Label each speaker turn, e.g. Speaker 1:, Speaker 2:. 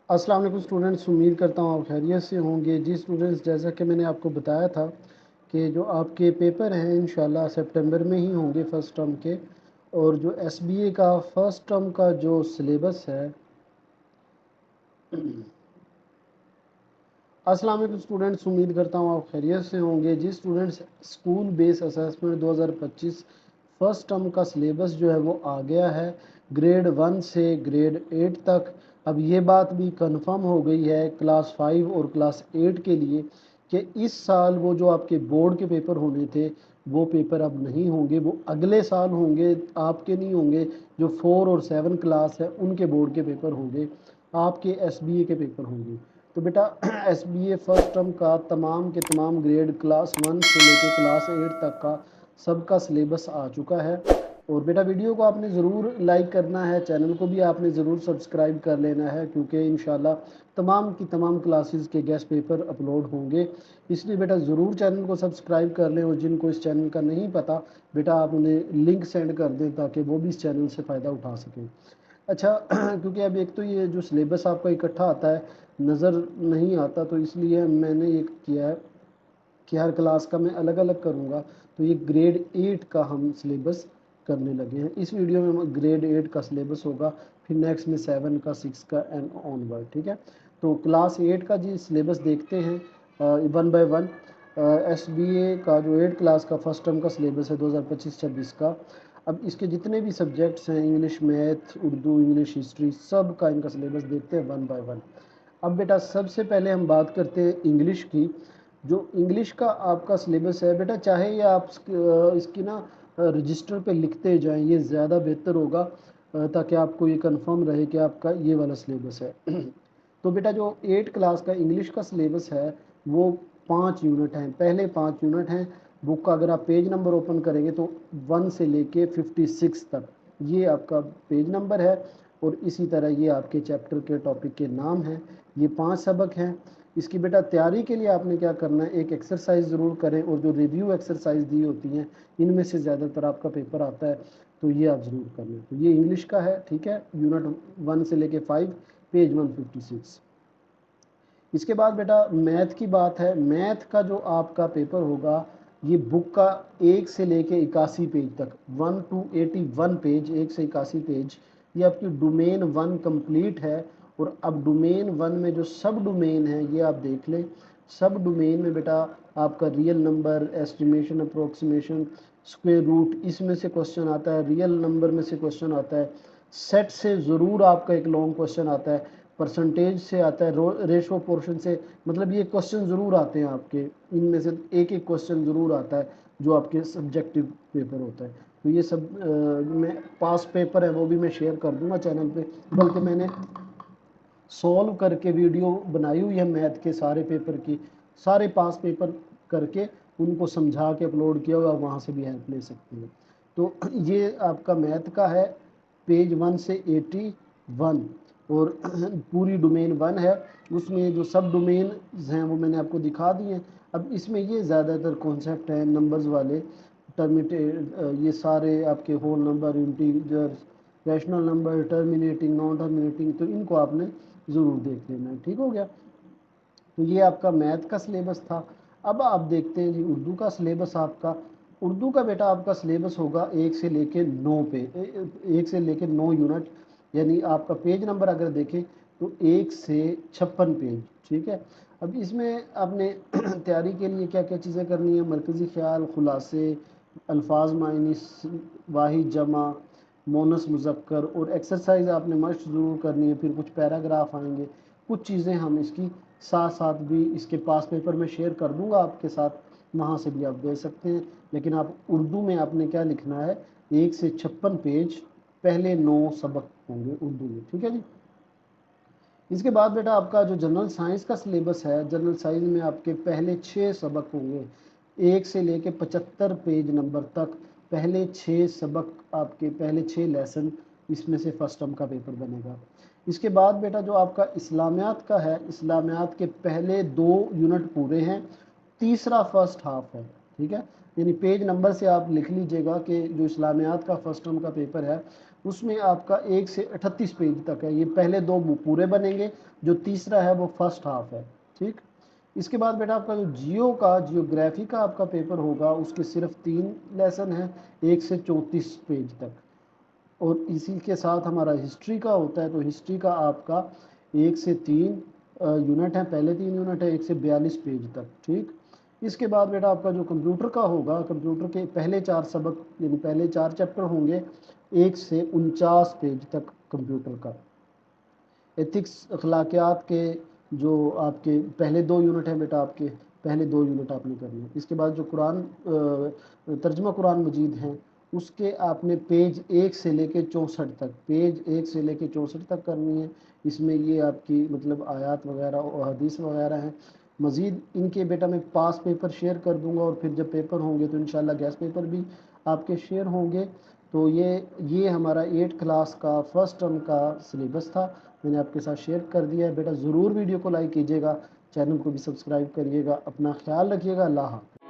Speaker 1: अस्सलाम वालेकुम स्टूडेंट्स, उम्मीद करता हूँ आप खैरियत से होंगे। जी स्टूडेंट्स, जैसा कि मैंने आपको बताया था कि जो आपके पेपर हैं इंशाल्लाह सितंबर में ही होंगे फ़र्स्ट टर्म के, और जो एसबीए का फ़र्स्ट टर्म का जो सिलेबस है। अस्सलाम वालेकुम स्टूडेंट्स, उम्मीद करता हूँ आप खैरियत से होंगे। जी students, school base assessment 2025 first term का सिलेबस जो है वो आ गया है, ग्रेड 1 से ग्रेड 8 तक। अब ये बात भी कंफर्म हो गई है क्लास 5 और क्लास 8 के लिए कि इस साल वो जो आपके बोर्ड के पेपर होने थे वो पेपर अब नहीं होंगे, वो अगले साल होंगे, आपके नहीं होंगे। जो 4 और 7 क्लास है उनके बोर्ड के पेपर होंगे, आपके एसबीए के पेपर होंगे। तो बेटा एसबीए फर्स्ट टर्म का तमाम के तमाम ग्रेड क्लास 1 से लेके क्लास 8 तक का सबका सिलेबस आ चुका है। और बेटा वीडियो को आपने ज़रूर लाइक करना है, चैनल को भी आपने ज़रूर सब्सक्राइब कर लेना है, क्योंकि इंशाल्लाह तमाम की तमाम क्लासेस के गेस्ट पेपर अपलोड होंगे। इसलिए बेटा ज़रूर चैनल को सब्सक्राइब कर लें, और जिनको इस चैनल का नहीं पता बेटा आप उन्हें लिंक सेंड कर दें ताकि वो भी इस चैनल से फ़ायदा उठा सकें। अच्छा क्योंकि अब एक तो ये जो सिलेबस आपका इकट्ठा आता है नज़र नहीं आता, तो इसलिए मैंने ये किया है कि हर क्लास का मैं अलग अलग करूँगा। तो ये ग्रेड 8 का हम सिलेबस करने लगे हैं। इस वीडियो में ग्रेड 8 का सिलेबस होगा, फिर नेक्स्ट में 7 का, 6 का एंड ऑनवर्ड। ठीक है, तो क्लास 8 का जी सिलेबस देखते हैं वन बाय वन। एसबीए का जो 8 क्लास का फर्स्ट टर्म का सिलेबस है 2025-26 का। अब इसके जितने भी सब्जेक्ट्स हैं, English, math, Urdu, English, history, सब का इनका सिलेबस देखते हैं वन बाय वन। अब बेटा सबसे पहले हम बात करते हैं इंग्लिश की। जो इंग्लिश का आपका सिलेबस है बेटा, चाहे ये आप इसकी ना रजिस्टर पे लिखते जाएं, ये ज़्यादा बेहतर होगा, ताकि आपको ये कंफर्म रहे कि आपका ये वाला सिलेबस है। तो बेटा जो 8 क्लास का इंग्लिश का सिलेबस है वो 5 यूनिट हैं, पहले 5 यूनिट हैं। बुक का अगर आप पेज नंबर ओपन करेंगे तो 1 से लेके 56 तक ये आपका पेज नंबर है, और इसी तरह ये आपके चैप्टर के टॉपिक के नाम हैं। ये 5 सबक हैं। इसकी बेटा तैयारी के लिए आपने क्या करना है, एक एक्सरसाइज ज़रूर करें, और जो रिव्यू एक्सरसाइज दी होती हैं इनमें से ज़्यादातर आपका पेपर आता है, तो ये आप ज़रूर कर लें। तो ये इंग्लिश का है, ठीक है, यूनिट 1 से लेके 5, पेज 156। इसके बाद बेटा मैथ की बात है। मैथ का जो आपका पेपर होगा ये बुक का 1 से लेके 81 पेज तक, 1 to 81 पेज, 1 से 81 पेज, ये आपकी डोमेन 1 कंप्लीट है। और अब डोमेन 1 में जो सब डोमेन है ये आप देख लें। सब डोमेन में बेटा आपका real number, estimation, approximation, square root, इसमें से क्वेश्चन आता है, रियल नंबर में से क्वेश्चन आता है, सेट से ज़रूर आपका एक लॉन्ग क्वेश्चन आता है, परसेंटेज से आता है, रेशो पोर्शन से, मतलब ये क्वेश्चन ज़रूर आते हैं आपके। इनमें से एक एक क्वेश्चन ज़रूर आता है जो आपके सब्जेक्टिव पेपर होता है। तो ये सब मैं पास पेपर है वो भी मैं शेयर कर दूंगा चैनल पे, बल्कि मैंने सॉल्व करके वीडियो बनाई हुई है मैथ के सारे पेपर की, सारे पास पेपर करके उनको समझा के अपलोड किया हुआ, वहाँ से भी हेल्प ले सकते हैं। तो ये आपका मैथ का है, पेज 1 से 81, और पूरी डोमेन 1 है। उसमें जो सब डोमेन हैं वो मैंने आपको दिखा दिए हैं। अब इसमें ये ज़्यादातर कॉन्सेप्ट हैं नंबर्स वाले, टर्मिनेटेड, ये सारे आपके whole number, integers, rational number, terminating, non terminating, तो इनको आपने ज़रूर देख लेना है। ठीक हो गया, तो ये आपका मैथ का सिलेबस था। अब आप देखते हैं जी उर्दू का सिलेबस आपका। उर्दू का बेटा आपका सिलेबस होगा 1 से लेके 9 पे, 1 से लेके 9 यूनिट, यानी आपका पेज नंबर अगर देखें तो 1 से 56 पेज। ठीक है, अब इसमें आपने तैयारी के लिए क्या क्या चीज़ें करनी है, मरकज़ी ख्याल, खुलासे, अल्फाज मायनी, वाहिद जमा, मोनस मुज़क्कर, और एक्सरसाइज आपने मस्ट ज़रूर करनी है। फिर कुछ पैराग्राफ आएंगे, कुछ चीज़ें हम इसकी साथ साथ भी इसके पास पेपर में शेयर कर दूंगा आपके साथ, वहाँ से भी आप दे सकते हैं। लेकिन आप उर्दू में आपने क्या लिखना है, 1 से 56 पेज, पहले 9 सबक होंगे उर्दू में। ठीक है जी। इसके बाद बेटा आपका जो जनरल साइंस का सिलेबस है, जनरल साइंस में आपके पहले 6 सबक होंगे, 1 से लेके 75 पेज नंबर तक, पहले 6 सबक आपके, पहले 6 लेसन, इसमें से फर्स्ट टर्म का पेपर बनेगा। इसके बाद बेटा जो आपका इस्लामियात का है, इस्लामियात के पहले 2 यूनिट पूरे हैं, तीसरा फर्स्ट हाफ है। ठीक है, यानी पेज नंबर से आप लिख लीजिएगा कि जो इस्लामियात का फर्स्ट टर्म का पेपर है उसमें आपका 1 से 38 पेज तक है। ये पहले 2 पूरे बनेंगे, जो तीसरा है वो फर्स्ट हाफ है। ठीक, इसके बाद बेटा आपका जो जियोग्राफी का आपका पेपर होगा उसके सिर्फ 3 लेसन हैं, 1 से 34 पेज तक। और इसी के साथ हमारा हिस्ट्री का होता है, तो हिस्ट्री का आपका 1 से 3 यूनिट है, पहले 3 यूनिट है 1 से 42 पेज तक। ठीक, इसके बाद बेटा आपका जो कंप्यूटर का होगा, कंप्यूटर के पहले 4 सबक यानी पहले 4 चैप्टर होंगे 1 से 49 पेज तक कंप्यूटर का। एथिक्स अखलाकियात के जो आपके पहले 2 यूनिट हैं बेटा, आपके पहले 2 यूनिट आपने करने हैं। इसके बाद जो कुरान तर्जुमा कुरान मजीद हैं उसके आपने पेज 1 से लेके 64 तक, पेज 1 से लेके 64 तक करनी है। इसमें ये आपकी मतलब आयात वगैरह और हदीस वगैरह हैं। मज़ीद इनके बेटा मैं पास पेपर शेयर कर दूंगा, और फिर जब पेपर होंगे तो इंशाल्लाह गैस पेपर भी आपके शेयर होंगे। तो ये हमारा 8 क्लास का फर्स्ट टर्म का सिलेबस था, मैंने आपके साथ शेयर कर दिया है। बेटा ज़रूर वीडियो को लाइक कीजिएगा, चैनल को भी सब्सक्राइब करिएगा। अपना ख्याल रखिएगा। अल्लाह हाफ़िज़।